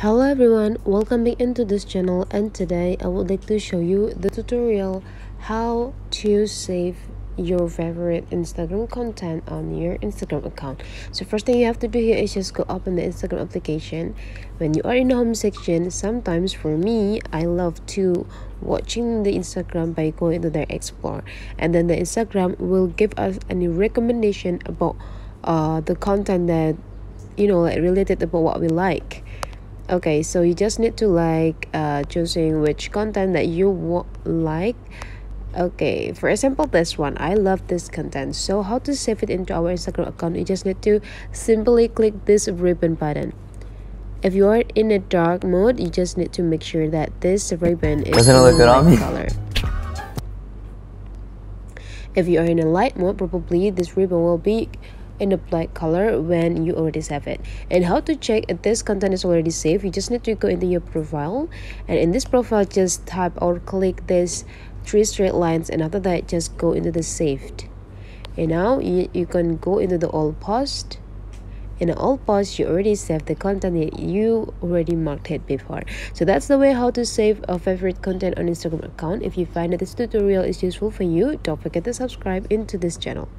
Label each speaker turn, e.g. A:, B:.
A: Hello everyone, welcome back into this channel, and today I would like to show you the tutorial how to save your favorite Instagram content on your Instagram account. So first thing you have to do here is just go open the Instagram application. When you are in the home section, sometimes for me, I love to watching the Instagram by going to their explore, and then the Instagram will give us any recommendation about the content that like related about what we like. Okay, so you just need to choosing which content that you like. Okay, for example, this one, I love this content. So how to save it into our Instagram account? You just need to simply click this ribbon button. If you are in a dark mode, you just need to make sure that this ribbon is in a light color. If you are in a light mode, probably this ribbon will be in a black color when you already save it. And how to check if this content is already saved? You just need to go into your profile, and in this profile just type or click this 3 straight lines, and after that just go into the saved. And now you can go into the all post. In the all post, you already saved the content that you already marked it before. So that's the way how to save a favorite content on Instagram account. If you find that this tutorial is useful for you, don't forget to subscribe into this channel.